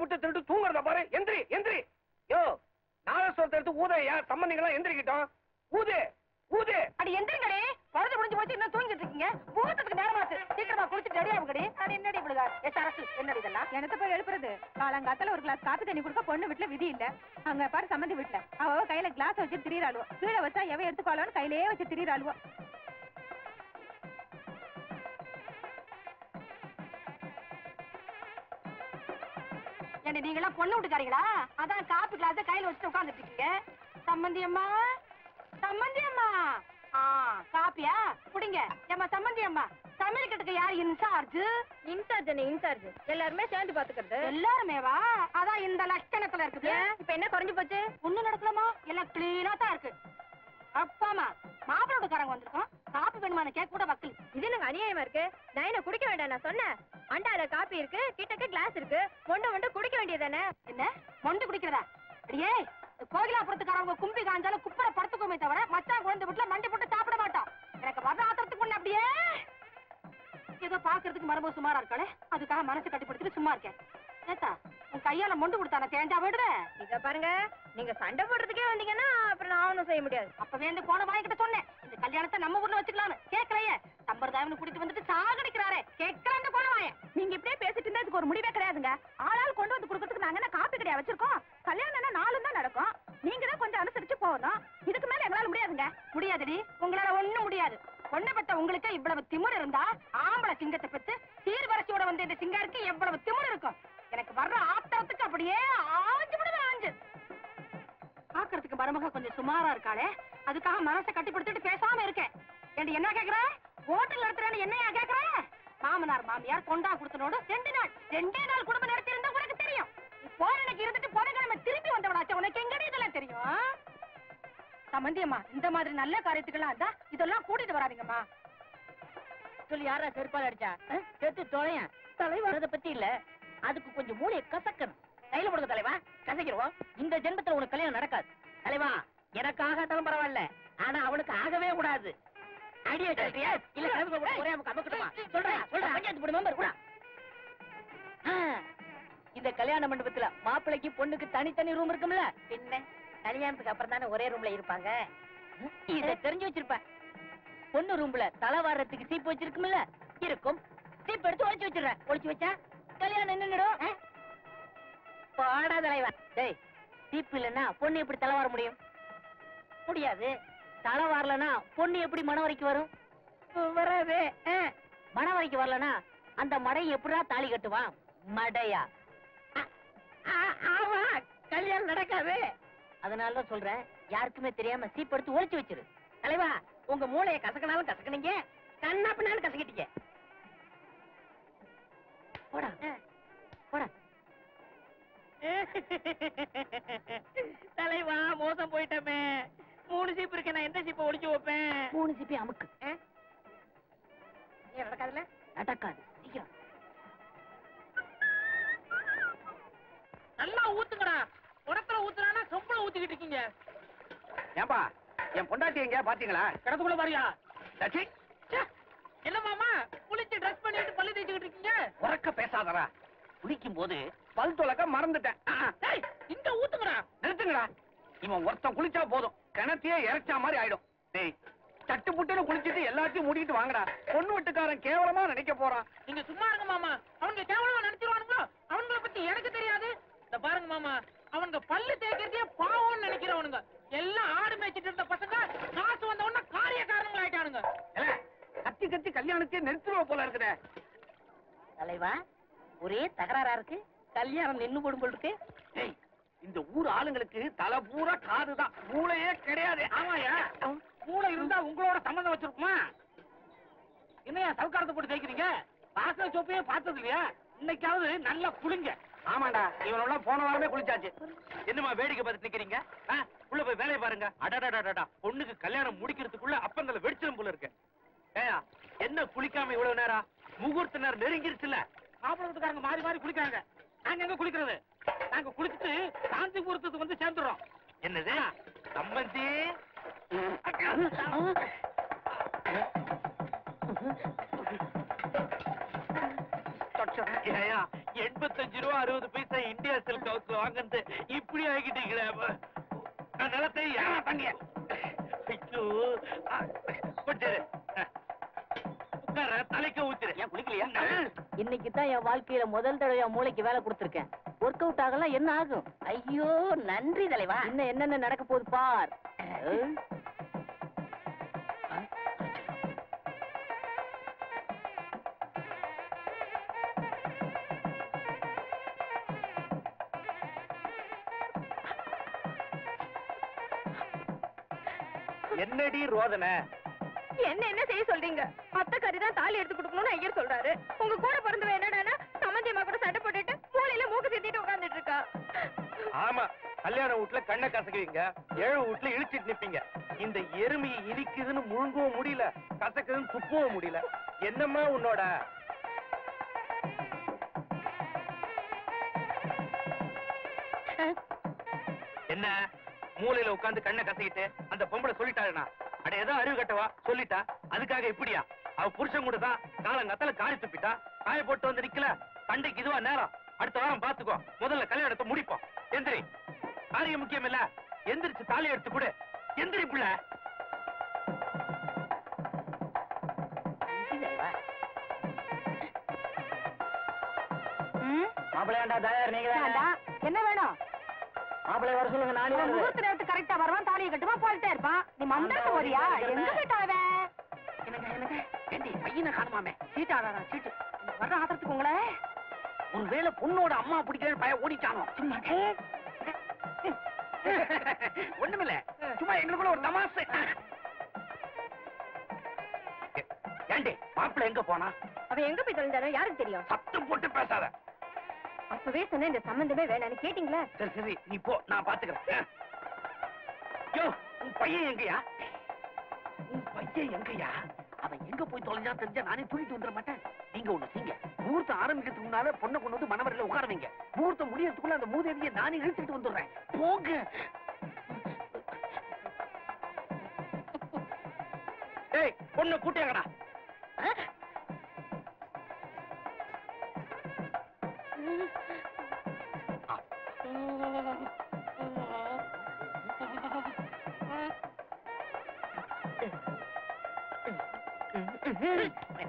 விட்டு திருட்டு தூங்குறத பாரு. எந்திரி எந்திரி. யோ நாகஸ்வரத்தை எடுத்து ஊதையா, சம்பந்திகளா எந்திரிக்கிட்டோம். ஊது ஊது. அடி எந்திரிங்கடி, பழுது முடிஞ்சு போச்சு, இன்னும் தூங்கிட்டு இருக்கீங்க. முகூர்த்தத்துக்கு நேரமாச்சு, சீக்கிரமா குளிச்சுட்டு ரெடி ஆகுங்கடி. அது என்னடி இப்படி அரசு என்னடி இதெல்லாம்? என்னத்த போய் எழுப்புறது? காலங்காத்தால ஒரு கிளாஸ் காப்பி தண்ணி கொடுக்க பொண்ணு வீட்டுல விதி இல்ல. அங்க பாரு சம்மந்தி வீட்டுல அவ கையில கிளாஸ் வச்சு திரியிறாளுவோ, கீழே வச்சா எவ எடுத்துக்கோளான்னு கையிலேயே வச்சு திரியிறாளுவோ. ஏண்டி நீங்களா பொண்ணு விட்டுக்காரீங்களா? அதான் காப்பி கிளாஸ கையில வச்சுட்டு உட்காந்துட்டு இருக்கீங்க. சம்மந்தி அம்மா, சம்மந்தி அம்மா. காப்பியா குடிங்க. ஏமா சம்மந்தி அம்மா, சமையல் கட்டுக்கு யார் இன்சார்ஜ்? இன்சார்ஜ் எல்லாருமே சேர்ந்து பாத்துக்கிறது. எல்லாருமேவா? அதான் இந்த லட்சணத்துல இருக்குது. இப்ப என்ன குறைஞ்சு போச்சு? ஒண்ணு நடக்கலாமா? எல்லாம் கிளீனா தான் இருக்கு. அப்பாமா மாப்பிளோடக்காரங்க வந்திருக்கோம், காப்பி வேணுமான கேட்க கூட வக்கல். இது எனக்கு அநியாயமா இருக்கு. நான் என்ன குடிக்க வேண்டாம் நான் சொன்னேன்? அண்டால காப்பி இருக்கு, கிட்டக்க கிளாஸ் இருக்கு, மொண்டு குடிக்க வேண்டியதானே? என்ன மொண்டு குடிக்கிறதா? அடியே கோகிலாபுரத்துக்காரவங்க கும்பி காஞ்சாலும் குப்பரை படுத்துக்கோமே தவிர மச்சான் குழந்தை வீட்டுல மண்டி போட்டு சாப்பிட மாட்டோம். எனக்கு வர ஆத்திரத்துக்கு முன்ன அப்படியே ஏதோ பாக்குறதுக்கு மரபு சுமாரா இருக்காளே, அதுக்காக மனசு கட்டிப்படுத்திட்டு சும்மா இருக்கேன். ஏத்தா உன் கையால மொண்டு கொடுத்தான தேஞ்சா விடுவேன். இத பாருங்க, நீங்க சண்டை போடுறதுக்கே வந்தீங்கன்னா அப்புறம் நான் ஒண்ணும் செய்ய முடியாது. அப்பவே இந்த கோண வாங்கிட்ட சொன்னேன், இந்த கல்யாணத்தை நம்ம ஊர்ல வச்சுக்கலாம்னு. கேட்கலையே, சம்பிரதாயம் கூட்டிட்டு வந்துட்டு சாகடிக்கிறாரே. கேட்கல இந்த கோண வாய. நீங்க இப்படியே பேசிட்டு இருந்தா இதுக்கு ஒரு முடிவே கிடையாதுங்க. ஆளால் கொண்டு வந்து கொடுக்கறதுக்கு நாங்க என்ன காப்பி கிடையா வச்சிருக்கோம்? கல்யாணம்னா நாளும் தான் நடக்கும். நீங்க தான் கொஞ்சம் அனுசரிச்சு போகணும். இதுக்கு மேல எங்களால முடியாதுங்க. முடியாதுடி, உங்களால ஒண்ணும் முடியாது. பொண்ணை பெத்த உங்களுக்கு இவ்வளவு திமிர் இருந்தா ஆம்பளை சிங்கத்தை பெத்து சீர்வரிசையோட வந்து இந்த சிங்காருக்கு எவ்வளவு திமிர் இருக்கும். எனக்கு வர்ற ஆத்திரத்துக்கு அப்படியே ஆஞ்சு விடுவேன். ஆஞ்சு பாக்குறதுக்கு மருமக கொஞ்சம் சுமாரா இருக்காளே, அதுக்காக மனசை கட்டிப்படுத்திட்டு பேசாம இருக்கேன். ஏண்டி என்ன கேக்குற? ஹோட்டல் நடத்துறேன்னு என்னையா கேக்குற? மாமனார் மாமியார் கொண்டா கொடுத்தனோடு 2 நாள் குடும்பம் நடத்தி இருந்தா உனக்கு தெரியும். போற எனக்கு இருந்துட்டு புதன்கிழமை திரும்பி வந்தவளாச்ச, உனக்கு எங்கடி இதெல்லாம் தெரியும்? சம்பந்தியம்மா, இந்த மாதிரி நல்ல காரியத்துக்கெல்லாம் இருந்தா இதெல்லாம் கூட்டிட்டு வராதீங்கம்மா. சொல்லி யாரா செருப்பால் அடிச்சா? செத்து தொலையன். தலைவரத பத்தி இல்ல, அதுக்கு கொஞ்சம் மூளையை கசக்கணும். கையில கொடுக்க தலைவா, கசக்கிடுவோம். இந்த ஜென்மத்துல உனக்கு கல்யாணம் நடக்காது தலைவா. எனக்கு ஆகாட்டாலும் பரவாயில்ல, ஆனா அவனுக்கு ஆகவே கூடாது. அடியே சொல்றியா இல்ல ஒரே அமுக்கட்டுமா? சொல்றேன் பஞ்சாயத்து போடு மெம்பர் கூட. இந்த கல்யாண மண்டபத்துல மாப்பிள்ளைக்கு பொண்ணுக்கு தனித்தனி ரூம் இருக்கும்ல? பின்ன கல்யாணத்துக்கு அப்புறம் தானே ஒரே ரூம்ல இருப்பாங்க. இத தெரிஞ்சு வச்சிருப்பேன். பொண்ணு ரூம்ல தலை வாரத்துக்கு சீப்பு வச்சிருக்கும்ல? இருக்கும். சீப்பு எடுத்து ஒளிச்சு வச்சிடுறேன். ஒளிச்சு வச்சா கல்யாணம் நின்னுடும். பாடா தலைவா. டேய், சீப்பு இல்லன்னா பொண்ணு எப்படி தலை வார முடியும்? முடியாது. தலை வாரலனா பொண்ணு எப்படி மணவரைக்கு வரும்? வராது. மணவரைக்கு வரலனா அந்த மடை எப்படா தாலி கட்டுவான்? மடையா? ஆமா, கல்யாணம் நடக்காது. அதனாலதான் சொல்றேன், யாருக்குமே தெரியாம சீப்பு எடுத்து ஒளிச்சு வச்சிரு. தலைவா, உங்க மூளையை கசக்கினாலும் கசக்குனீங்க, கண்ணா பின்னாலும் கசக்கிட்டீங்க. போடா போடா. தலைவா, மோசம் போயிட்டமே. 3 சீப்பு இருக்கு, நான் எந்த சீப்பை ஒளிச்சு வைப்பேன்? 3 சீப்பை அமுக்கு. நடக்காதுல்ல? நடக்காது. சீக்கிரம் நல்லா ஊத்துங்கடா. உடத்துல ஊத்துறானா சொம்பளம் ஊத்திக்கிட்டு இருக்கீங்க. ஏன்பா என் பொண்டாட்டி எங்க பாத்தீங்களா? கிடத்துக்குள்ள பாரியா? லட்சி, என்ன மாமா குளிச்சு ட்ரெஸ் பண்ணிட்டு பல்லு தேய்ச்சிக்கிட்டு இருக்கீங்க? உறக்க பேசாதடா. குளிக்கும் போது பல் துலக்க மறந்துட்டேன். டேய், இங்க ஊத்துங்கடா. நிறுத்துங்கடா. இவன் ஒருத்தன் குளிச்சா போதும், கிணத்தையே இறைச்சா மாதிரி ஆயிடும். டேய், சட்டு புட்டுன்னு குளிச்சுட்டு எல்லாத்தையும் மூடிட்டு வாங்கடா. பொண்ணு வீட்டுக்காரன் கேவலமா நினைக்க போறான். நீங்க சும்மா இருங்க மாமா. அவனுங்க கேவலமா நினைச்சிருவானுங்களோ? அவங்கள பத்தி எனக்கு தெரியாது. இந்த பாருங்க மாமா, அவனுங்க பல்லு தேய்க்கிறதே பாவம்னு நினைக்கிறவனுங்க. எல்லாம் ஆடு மேய்ச்சிட்டு இருந்த பசங்க காசு வந்த உடனே காரியக்காரங்க ஆயிட்டானுங்க. கத்தி கத்தி கல்யாணத்தையே நிறுத்துருவ போல இருக்குதே. தலைவா, ஒரே தகராறா இருக்கு. கல்யாணம் நின்னு போடும் போல் இருக்கு. டேய், இந்த ஊர் ஆளுங்களுக்கு தலை பூரா காதுதான், மூளையே கிடையாது. ஆமாயா, மூளை இருந்தா உங்களோட சம்பந்தம் வச்சிருக்குமா? என்னையா சவுக்காரத்தை போட்டு தேய்க்கிறீங்க? பாச சோப்பையே பார்த்தது இல்லையா? இன்னைக்காவது நல்லா குளிங்க. ஆமாண்டா, இவனெல்லாம் போன வாரமே குளிச்சாச்சு. என்னமா வேடிக்கை பார்த்து நிக்கிறீங்க? உள்ள போய் வேலையை பாருங்க. அடடடடா, பொண்ணுக்கு கல்யாணம் முடிக்கிறதுக்குள்ள அப்பங்களை வெடிச்சிடும் போல இருக்கு. ஏயா, என்ன குளிக்காம இவ்வளவு நேரம்? முகூர்த்த நேரம் நெருங்கிருச்சுல. மாப்பிளத்துக்காரங்க மாறி மாறி குளிக்கிறாங்க. நாங்க எங்க குளிக்கிறது? நாங்க குளிச்சுட்டு சாந்தி முகூர்த்தத்துக்கு வந்து சேர்ந்துடுறோம். என்னது சம்பந்தி? 55 ரூபா 60 பைசா இந்தியா சில்க் ஹவுஸ்ல வாங்குறது இப்படி ஆகிட்டீங்களே. நான் நிலத்தை ஏன் தங்கிய? ஐயோ, கொஞ்சம் இரு. உட்கார, தலைக்க ஊத்துரு. ஏன் குளிக்கலையா? இன்னைக்கு தான் என் வாழ்க்கையில முதல் தடவையா மூளைக்கு வேலை கொடுத்திருக்கேன். ஒர்க் அவுட் ஆகலாம் என்ன ஆகும்? ஐயோ நன்றி தலைவா. இன்னும் என்னென்ன நடக்க போகுது பார். என்னடி ரோதனை? என்ன செய்ய சொல்றீங்க? அத்தை கறி தான் தாலி எடுத்து கொடுக்கணும்னு ஐயர் சொல்றாரு. உங்க கூட பிறந்தவ என்னடானா சமந்தியம்மா கூட சண்டை போட்டுட்டு மூளையில மூக்கு சிந்திட்டு உட்கார்ந்துட்டு இருக்கா. ஆமா, கல்யாண வீட்டுல கண்ணை கசக்குவீங்க, ஏழு வீட்டுல இழிச்சிட்டு நிப்பீங்க. இந்த எருமை இனிக்குதுன்னு முழுங்கவும் முடியல, கசக்குதுன்னு துப்பவும் முடியல. என்னம்மா உன்னோட? என்ன மூலையில உட்கார்ந்து கண்ணை கசக்கிட்டு அந்த பொம்பளை சொல்லிட்டாருனா அட ஏதோ அறிவு கட்டவா சொல்லிட்டா, அதுக்காக இப்படியா? அவ புருஷன் கூட தான் காலங்கத்தால காரி துப்பிட்டா, காய போட்டு வந்து நிக்கல. சண்டைக்கு இதுவா நேரம்? அடுத்த வாரம் பாத்துக்கோ. முதல்ல கல்யாணத்தை முடிப்போம். எந்திரி, காரியம் முக்கியம் இல்ல. எந்திரிச்சு தாலி எடுத்து கொடு. எந்திரி புள்ள. மாப்பிள்ளையாண்டா தயார் நீங்க என்ன வேணும்? மாப்பிள்ளை வர சொல்லுங்க. நானே முகூர்த்த நேரத்துக்கு கரெக்டா வருவான், தாலியை கட்டுமா போயிட்டே இருப்பான். நீ மந்திரத்து போறியா? எங்க போயிட்டாவ? பையனை காணுமாமே. சீட்டாடா சீட்டு. வர்ற ஆத்திரத்துக்கு உங்களே ஒருவேளை பொண்ணோட அம்மா பிடிக்கல பய ஓடிச்சானோ? ஒண்ணுமில்ல, சும்மா எங்களுக்குள்ள ஒரு தமாசு. ஏண்டி மாப்பிள்ளை எங்க போனா? அவ எங்க போய் தொலைஞ்சானோ யாருக்கு தெரியும்? சத்தம் போட்டு பேசாத. அப்பவே சொன்ன இந்த சம்பந்தமே வேணான்னு கேட்டீங்களா? சரி சரி, நீ போ, நான் பாத்துக்கிறேன். யோ, உன் பையன் எங்கயா? உன் பையன் எங்கயா? அவன் எங்க போய் தொலைஞ்சா தெரிஞ்சா நானே தூக்கிட்டு வந்துட மாட்டேன். நீங்க ஒண்ணு செய்யுங்க, முகூர்த்தம் ஆரம்பிக்கிறதுக்கு முன்னால பொண்ணை கொண்டு வந்து மணவரையில உட்கார வைங்க. முகூர்த்தம் முடியறதுக்குள்ள அந்த மூதேவியை நானே இழுத்துட்டு வந்துடுறேன். போங்க. ஏய், பொண்ணு கூட்டியாங்கடா.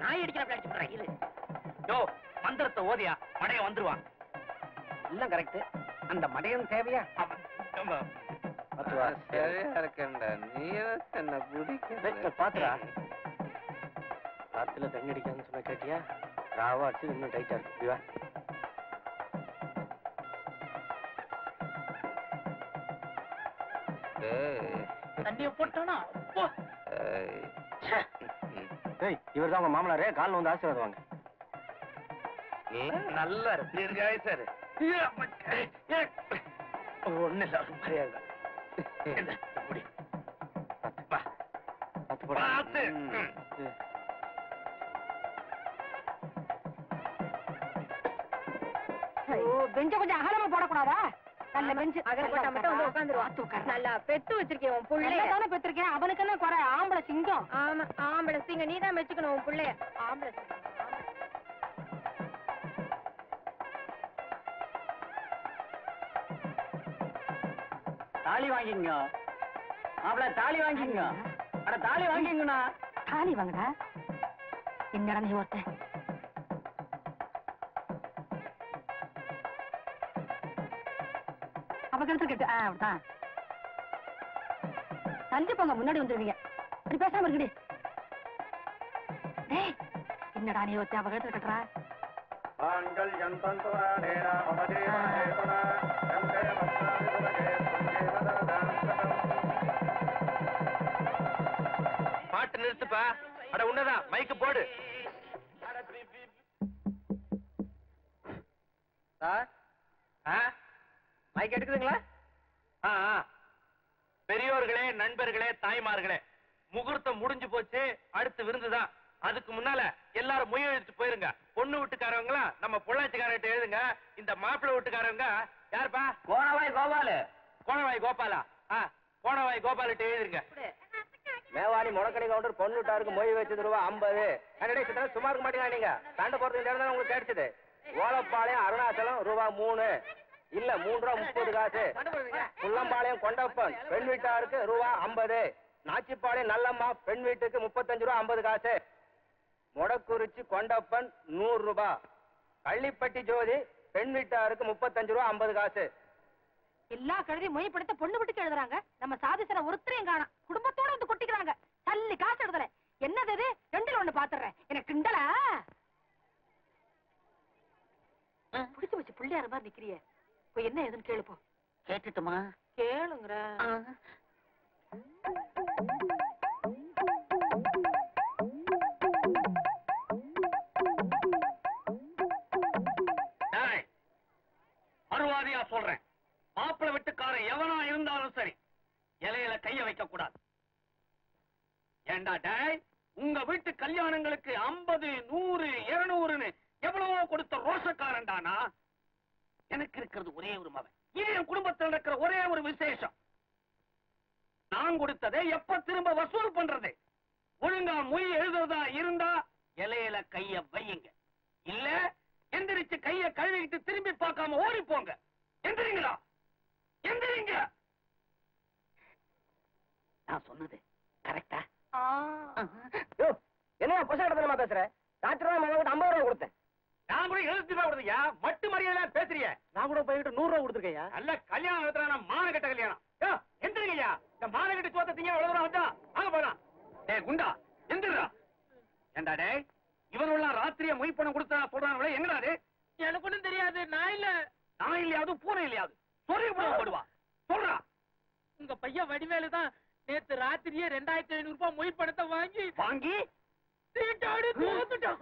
நாய் அடிக்கிற இது. யோ, மந்திரத்தை ஓதியா, மடையன் வந்துருவான். எல்லாம் கரெக்ட். அந்த மடையன் தேவையா? பாத்துரா, காத்துல தண்ணி அடிக்கான்னு சொன்ன கேட்டியா? ராவா அடிச்சு இன்னும் டைட்டா இருக்கு. தண்ணிய போட்டானா இவர் தான் உங்க மாமனாரே. காலில் வந்து ஆசீர்வாதம் வாங்க. நல்லா இருக்கு சார். ஒண்ணு இல்ல, மரியாதை. பெஞ்ச கொஞ்சம் அகலமா போடக்கூடாதா? நல்ல பெஞ்சு அகல போட்டா மட்டும் வந்து உட்காந்துருவான். நல்லா பெத்து வச்சிருக்கேன் உன் புள்ளைய. தானே பெத்திருக்கேன், அவனுக்கு என்ன குறை? ஆம்பளை சிங்கம். ஆமா, ஆம்பளை சிங்கம். நீதான் வச்சுக்கணும் உன் புள்ளைய. ஆம்பளை சிங்கம். தாலி வாங்கிங்க. மாப்பிள்ள தாலி வாங்கிங்க. அட தாலி வாங்கிங்கண்ணா. தாலி வாங்கடா. என்னடா நீ ஒருத்த? அவ கழுத்து கட்டு. அப்படிதான். தஞ்சு போங்க, முன்னாடி வந்துருவீங்க. அப்படி பேசாம இருக்குடி. டேய், என்னடா நீ ஒருத்த அவ கழுத்து கட்டுறா? பாட்டு நிறுத்துப்பா. அட உன்னதான், மைக்கு போடு. மைக் எடுக்குதுங்களா? பெரியோர்களே, நண்பர்களே, தாய்மார்களே, முகூர்த்தம் முடிஞ்சு போச்சு. அடுத்து விருந்துதான். அதுக்கு முன்னால எல்லாரும் முய எழுதிட்டு போயிருங்க. பொண்ணு வீட்டுக்காரவங்களா நம்ம பொள்ளாச்சிக்காரர்கிட்ட எழுதுங்க. இந்த மாப்பிள்ளை வீட்டுக்காரவங்க யாருப்பா? கோணவாய் கோபாலு. கோணவாய் கோபாலா? கோணவாய் கோபாலிட்ட எழுதுங்க. மேவாடி முடக்கணி கவுண்டர் பொண்ணு வீட்டாருக்கு மொய் வச்சு ரூபா 50. சும்மா இருக்க மாட்டீங்களா நீங்க? சண்டை போறது இந்த இடம் தான் உங்களுக்கு கிடைச்சது. ஓலப்பாளையம் அருணாச்சலம் ரூபா 3. இல்ல 3 ரூபா 30 காசு. புள்ளம்பாளையம் கொண்டப்பன் பெண் வீட்டாருக்கு ரூபா 50. நாச்சிப்பாளையம் நல்லம்மா பெண் வீட்டுக்கு 35 ரூபா 50 காசு. மொடக்குறிச்சி கொண்டப்பன் 100 ரூபா. கள்ளிப்பட்டி ஜோதி பெண் வீட்டாருக்கு 35 ரூபா 50 காசு. எல்லா கழுதையும் மொழிப்படுத்த பொண்ணு விட்டுக்கு எழுதுறாங்க. நம்ம சாதிசன ஒருத்தரையும் காணோம். குடும்பத்தோட வந்து கொட்டிக்கிறாங்க. தள்ளி காசு எழுதல. என்னது இது? 2ல 1 பாத்துறேன். எனக்கு கிண்டலா? புடிச்சு வச்சு பிள்ளையார மாதிரி நிக்கிறிய. போய் என்ன ஏதுன்னு கேளுப்போ. கேட்டுட்டுமா? கேளுங்கற. மறுவாதியா சொல்றேன், மாப்பிளை வீட்டுக்காரன் எவனா இருந்தாலும் சரி இலையில கைய வைக்க கூடாது. ஏண்டா டேய், உங்க வீட்டு கல்யாணங்களுக்கு 50, 100, 200ன்னு எவ்வளவோ கொடுத்த ரோஷக்காரன்டானா. எனக்கு இருக்கிறது ஒரே ஒரு மகன். இது என் குடும்பத்தில் இருக்கிற ஒரே ஒரு விசேஷம். நான் கொடுத்ததை எப்ப திரும்ப வசூல் பண்றது? ஒழுங்கா மொய் எழுதுறதா இருந்தா இலையில கைய வையுங்க. இல்ல எந்திரிச்சு கைய கழுவிக்கிட்டு திரும்பி பார்க்காம ஓடி போங்க. எந்திரிங்களா? எந்திரிங்க. நான் சொன்னது கரெக்டா? என்ன புசகடத்தனமா பேசுற? டாக்டர் மகன் 50 ரூபா கொடுத்தேன். நான் கூட 70 ரூபா கொடுத்தியா? மட்டு மரியாதை பேசுறிய? நான் கூட போயிட்டு 100 ரூபா கொடுத்துருக்கையா? நல்ல கல்யாணம் நடத்துறா, மானகட்ட கல்யாணம். எந்திரிங்கய்யா. இந்த மானகட்ட சோத்த திங்க எவ்வளவு தூரம் வந்தா வாங்க போலாம். டேய் குண்டா, எந்திரா. ஏண்டா டேய், இவனெல்லாம் ராத்திரியா மொய் பணம் கொடுத்தா சொல்றாங்களே, எங்கடா அது? எனக்கு ஒண்ணும் தெரியாது. நான் இல்ல. நான் இல்லையாவது பூனை இல்லையாவது சொல்லி போடுவா. சொல்றா. உங்க பையன் வடிவேலு தான் நேத்து ராத்திரியே 2500 ரூபாய் மொய் பணத்தை வாங்கி வாங்கி சீட்டாடி தோத்துட்டான்.